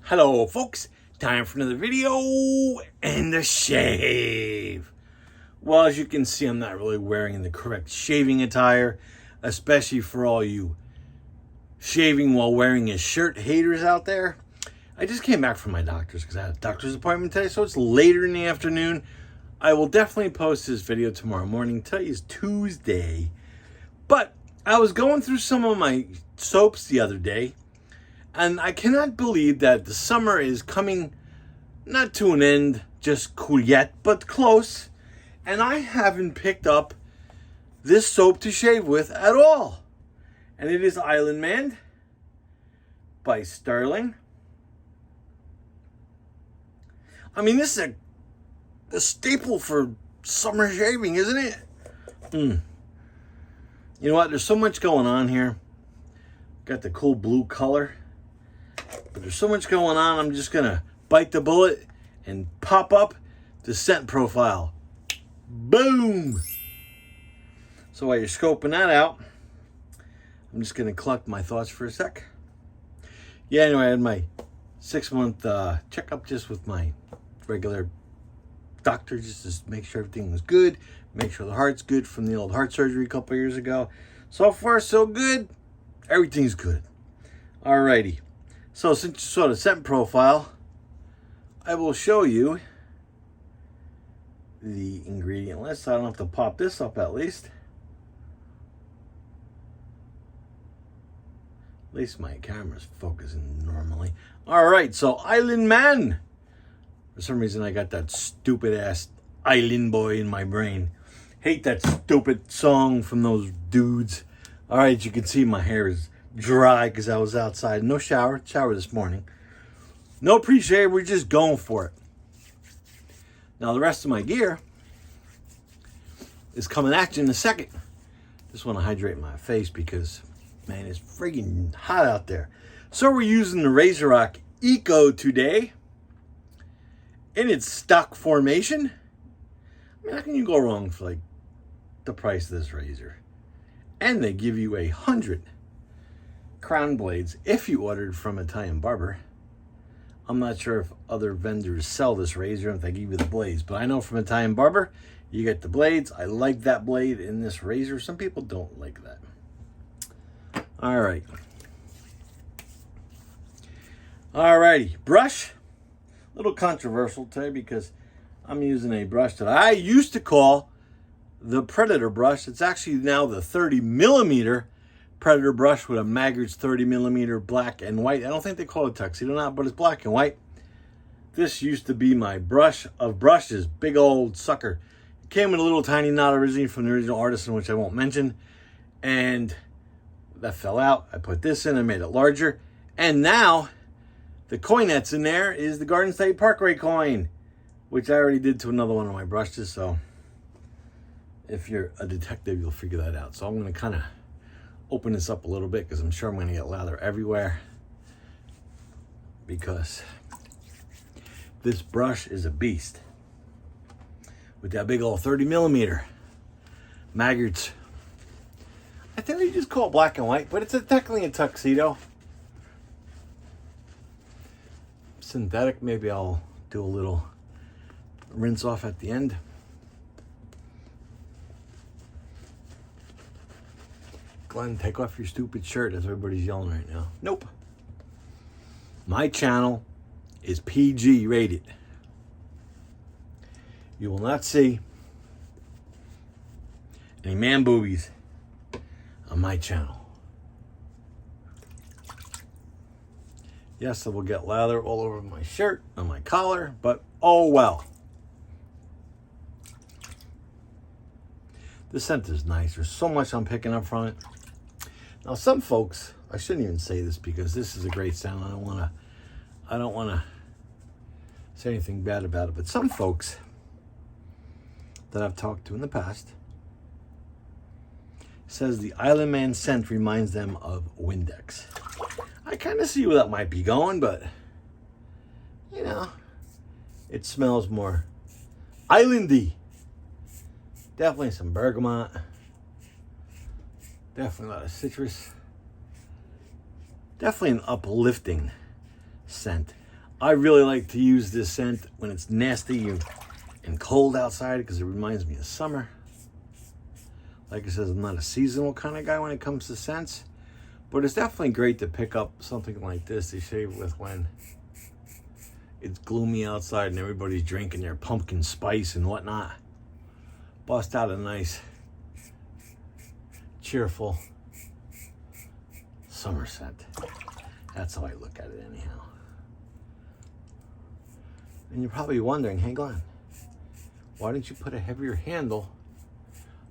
Hello folks, time for another video and a shave. Well, as you can see, I'm not really wearing the correct shaving attire, especially for all you shaving while wearing a shirt haters out there. I just came back from my doctor's because I had a doctor's appointment today, so it's later in the afternoon. I will definitely post this video tomorrow morning. Today is Tuesday, but I was going through some of my soaps the other day, and I cannot believe that the summer is coming, not to an end just cool yet, but close. And I haven't picked up this soap to shave with at all. And it is Island Man by Stirling. I mean, this is a staple for summer shaving, isn't it? You know what? There's so much going on here. Got the cool blue color. But there's so much going on, I'm just going to bite the bullet and pop up the scent profile. Boom! So while you're scoping that out, I'm just going to collect my thoughts for a sec. Yeah, anyway, I had my 6-month checkup just with my regular doctor, just to make sure everything was good, make sure the heart's good from the old heart surgery a couple years ago. So far, so good. Everything's good. Alrighty. So since you saw the scent profile, I will show you the ingredient list. I don't have to pop this up at least. At least my camera's focusing normally. Alright, so Island Man. For some reason I got that stupid ass Island Boy in my brain. Hate that stupid song from those dudes. Alright, you can see my hair is dry because I was outside. No shower this morning. No pre-shave, we're just going for it. Now the rest of my gear is coming at you in a second. Just want to hydrate my face because, man, it's friggin' hot out there. So we're using the Razorock Eco today in its stock formation. I mean, how can you go wrong for like the price of this razor? And they give you 100 crown blades if you ordered from Italian Barber. I'm not sure if other vendors sell this razor if they give you the blades, but I know from Italian Barber you get the blades. I like that blade in this razor. Some people don't like that. Alrighty, brush. A little controversial today because I'm using a brush that I used to call the Predator brush. It's actually now the 30mm Predator brush with a Maggards 30mm black and white. I don't think they call it tuxedo now, but it's black and white. This used to be my brush of brushes, big old sucker. It came with a little tiny knot originally from the original artisan, which I won't mention, and that fell out. I put this in, I made it larger, and now the coin that's in there is the Garden State Parkway coin, which I already did to another one of my brushes, so if you're a detective, you'll figure that out. So I'm going to kind of open this up a little bit because I'm sure I'm going to get lather everywhere because this brush is a beast with that big old 30mm Maggards. I think they just call it black and white, but it's technically a tuxedo. Synthetic, maybe I'll do a little rinse off at the end. Glenn, take off your stupid shirt as everybody's yelling right now. Nope. My channel is PG rated. You will not see any man boobies on my channel. Yes, I will get lather all over my shirt, on my collar, but oh well. The scent is nice. There's so much I'm picking up from it. Now, some folks, I shouldn't even say this because this is a great scent. I don't want to say anything bad about it, but some folks that I've talked to in the past says the Island Man scent reminds them of Windex. I kind of see where that might be going, but you know, it smells more islandy. Definitely some bergamot. Definitely a lot of citrus. Definitely an uplifting scent. I really like to use this scent when it's nasty and cold outside because it reminds me of summer. Like I said, I'm not a seasonal kind of guy when it comes to scents, but it's definitely great to pick up something like this to shave with when it's gloomy outside and everybody's drinking their pumpkin spice and whatnot. Bust out a nice, cheerful summer scent. That's how I look at it anyhow. And you're probably wondering, hey Glenn, why didn't you put a heavier handle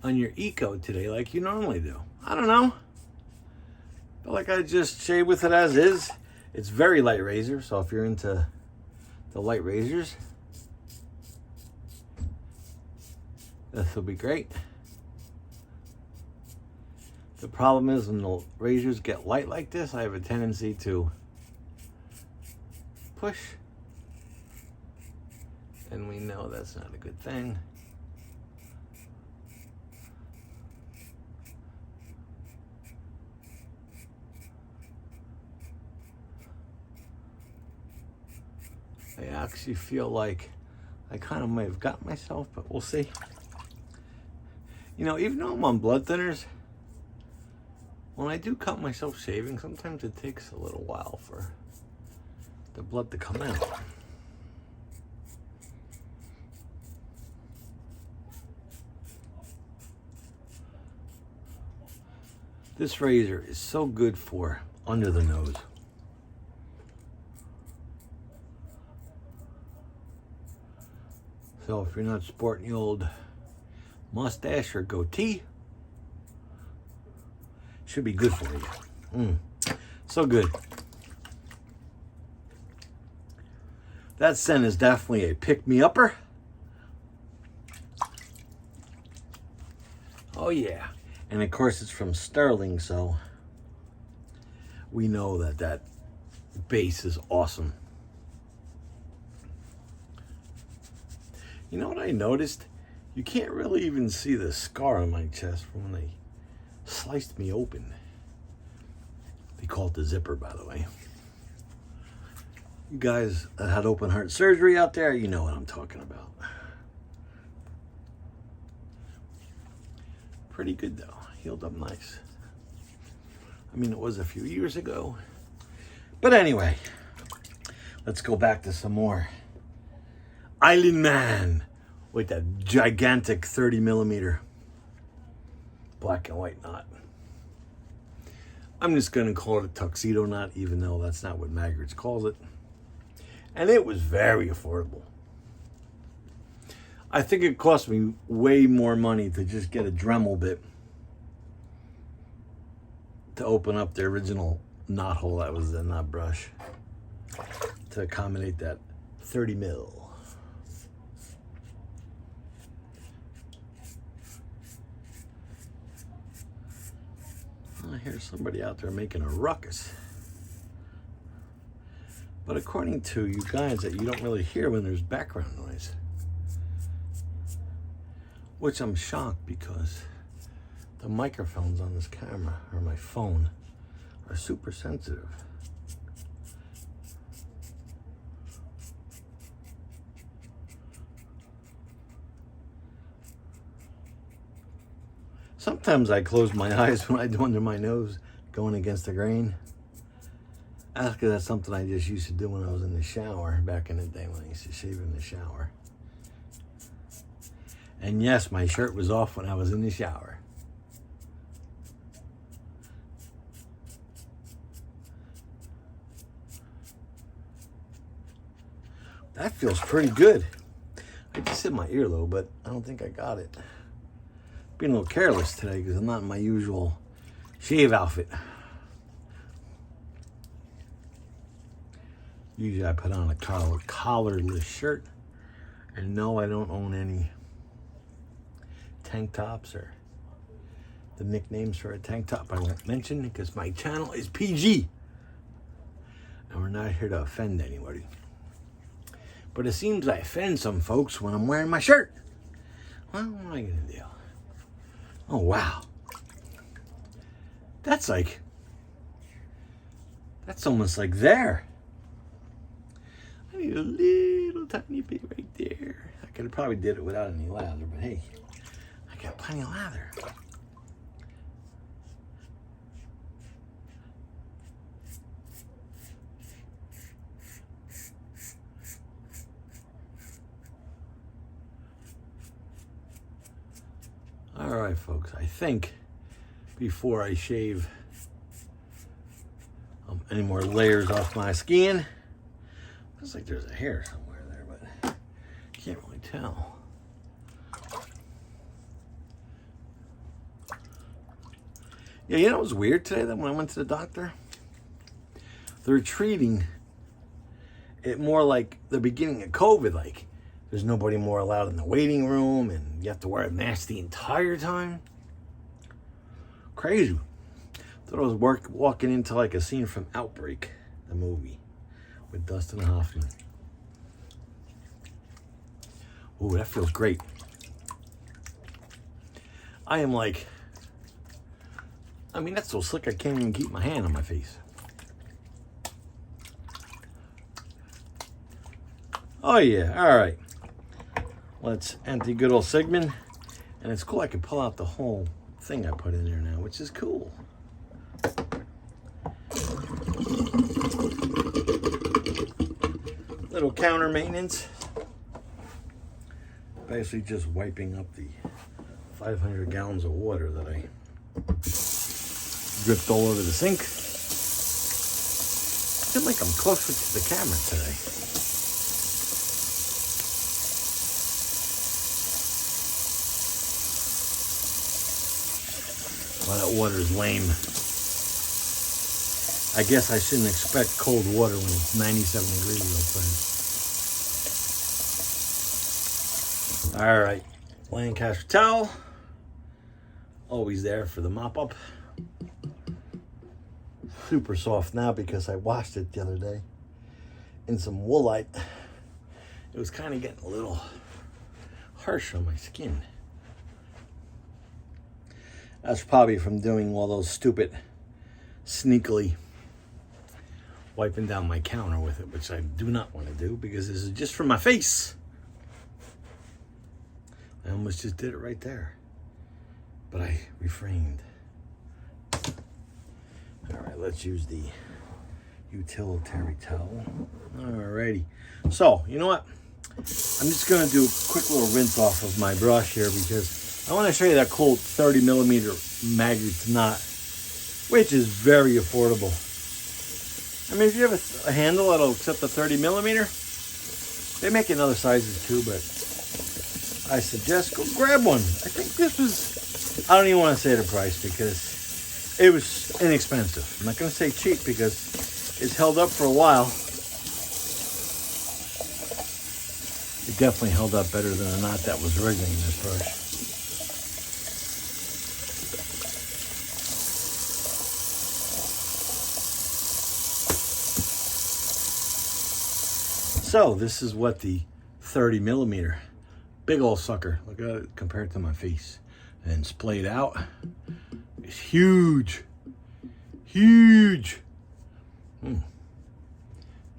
on your Eco today like you normally do? I don't know. Felt like I just shave with it as is. It's very light razor, so if you're into the light razors, this will be great. The problem is when the razors get light like this, I have a tendency to push. And we know that's not a good thing. I actually feel like I kind of might have got myself, but we'll see. You know, even though I'm on blood thinners, when I do cut myself shaving, sometimes it takes a little while for the blood to come out. This razor is so good for under the nose. So if you're not sporting the old mustache or goatee, should be good for you. So good. That scent is definitely a pick-me-upper. Oh yeah. And of course it's from Stirling, so we know that that base is awesome. You know what I noticed? You can't really even see the scar on my chest from when they sliced me open. They call it the zipper, by the way. You guys that had open heart surgery out there, you know what I'm talking about. Pretty good though, healed up nice. I mean, it was a few years ago. But anyway, let's go back to some more Island Man with that gigantic 30 millimeter black and white knot. I'm just gonna call it a tuxedo knot, even though that's not what Maggards calls it. And it was very affordable. I think it cost me way more money to just get a Dremel bit to open up the original knot hole that was the knot brush to accommodate that 30 mil. I hear somebody out there making a ruckus. But according to you guys, that you don't really hear when there's background noise. Which I'm shocked because the microphones on this camera, or my phone, are super sensitive. Sometimes I close my eyes when I do under my nose, going against the grain. That's because that's something I just used to do when I was in the shower, back in the day when I used to shave in the shower. And yes, my shirt was off when I was in the shower. That feels pretty good. I just hit my earlobe, but I don't think I got it. Being a little careless today because I'm not in my usual shave outfit. Usually I put on a collarless shirt. And no, I don't own any tank tops or the nicknames for a tank top I won't mention because my channel is PG. And we're not here to offend anybody. But it seems I offend some folks when I'm wearing my shirt. Well, what am I going to do? Oh, wow. That's almost like there. I need a little tiny bit right there. I could have probably did it without any lather, but hey, I got plenty of lather. All right, folks, I think before I shave any more layers off my skin, looks like there's a hair somewhere there, but can't really tell. Yeah, you know it was weird today that when I went to the doctor, they're treating it more like the beginning of COVID, like there's nobody more allowed in the waiting room and you have to wear a mask the entire time. Crazy. Thought I was walking into like a scene from Outbreak, the movie with Dustin Hoffman. Ooh, that feels great. I am like, I mean, that's so slick I can't even keep my hand on my face. Oh yeah, all right. Let's empty good old Sigmund. And it's cool I can pull out the whole thing I put in there now, which is cool. Little counter maintenance. Basically just wiping up the 500 gallons of water that I dripped all over the sink. I feel like I'm closer to the camera today. Well, that water is lame. I guess I shouldn't expect cold water when it's 97 degrees outside. All right, Lancaster Towel. Always there for the mop up. Super soft now because I washed it the other day in some woolite. It was kind of getting a little harsh on my skin. That's probably from doing all those stupid, sneakily wiping down my counter with it, which I do not want to do because this is just for my face. I almost just did it right there, but I refrained. All right, let's use the utilitarian towel. Alrighty. So, you know what? I'm just going to do a quick little rinse off of my brush here because I want to show you that cool 30 millimeter Maggards knot, which is very affordable. I mean, if you have a handle that'll accept the 30 millimeter, they make in other sizes too, but I suggest go grab one. I think this was, I don't even want to say the price because it was inexpensive. I'm not going to say cheap because it's held up for a while. It definitely held up better than a knot that was originally in this brush. So this is what the 30 millimeter, big old sucker, look at it compared to my face, and splayed out. It's huge, huge.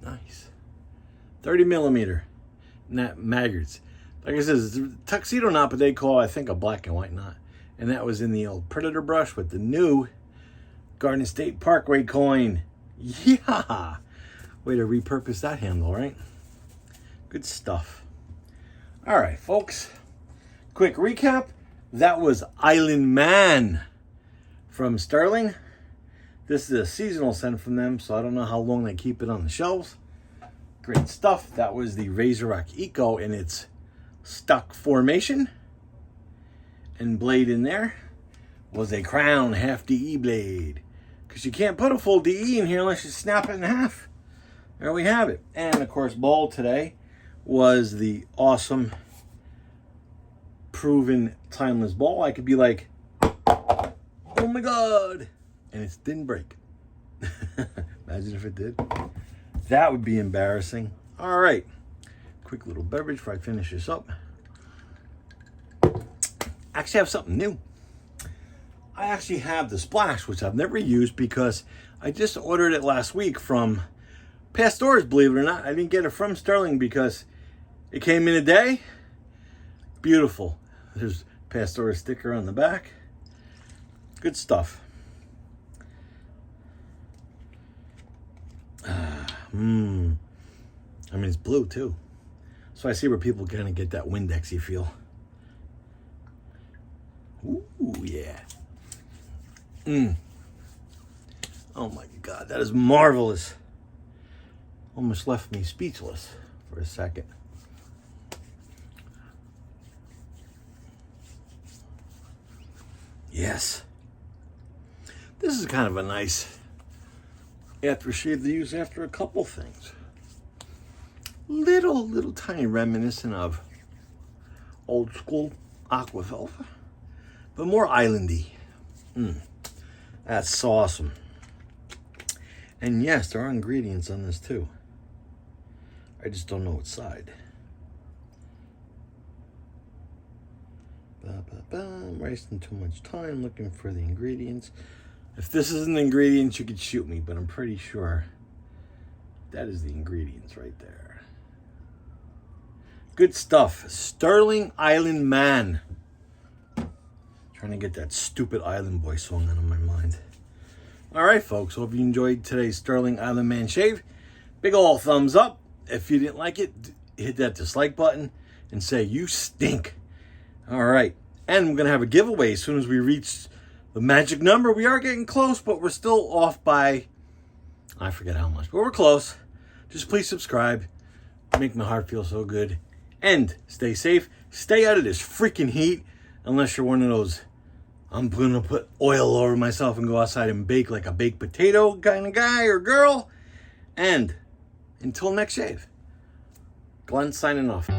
Nice. 30 millimeter Maggards. Like I said, it's a tuxedo knot, but they call it, I think, a black and white knot. And that was in the old Predator brush with the new Garden State Parkway coin. Yeah. Way to repurpose that handle, right? Good stuff. All right, folks. Quick recap. That was Island Man from Stirling. This is a seasonal scent from them, so I don't know how long they keep it on the shelves. Great stuff. That was the Razorock Eco in its stuck formation. And blade in there was a Crown half DE blade. Because you can't put a full DE in here unless you snap it in half. There we have it. And of course, bowl today was the awesome proven timeless bowl. I could be like, oh my God, and it didn't break. Imagine if it did. That would be embarrassing. All right, quick little beverage before I finish this up. Actually, I have something new. I actually have the Splash, which I've never used because I just ordered it last week from Pastors, believe it or not. I didn't get it from Stirling because it came in a day. Beautiful. There's Pastor sticker on the back. Good stuff. I mean, it's blue too. So I see where people kind of get that Windexy feel. Ooh, yeah. Oh my God, that is marvelous. Almost left me speechless for a second. Yes. This is kind of a nice aftershave to use after a couple things. Little tiny reminiscent of old school Aqua Velva, but more islandy. That's awesome. And yes, there are ingredients on this too. I just don't know what side. I'm wasting too much time looking for the ingredients. If this isn't the ingredients, you could shoot me, but I'm pretty sure that is the ingredients right there. Good stuff. Stirling Island Man. Trying to get that stupid Island Boy song out of my mind. All right, folks. Hope you enjoyed today's Stirling Island Man shave. Big ol' thumbs up. If you didn't like it, hit that dislike button and say, you stink. All right. And we're going to have a giveaway as soon as we reach the magic number. We are getting close, but we're still off by, I forget how much, but we're close. Just please subscribe. Make my heart feel so good. And stay safe. Stay out of this freaking heat. Unless you're one of those, I'm going to put oil over myself and go outside and bake like a baked potato kind of guy or girl. And until next shave, Glenn signing off.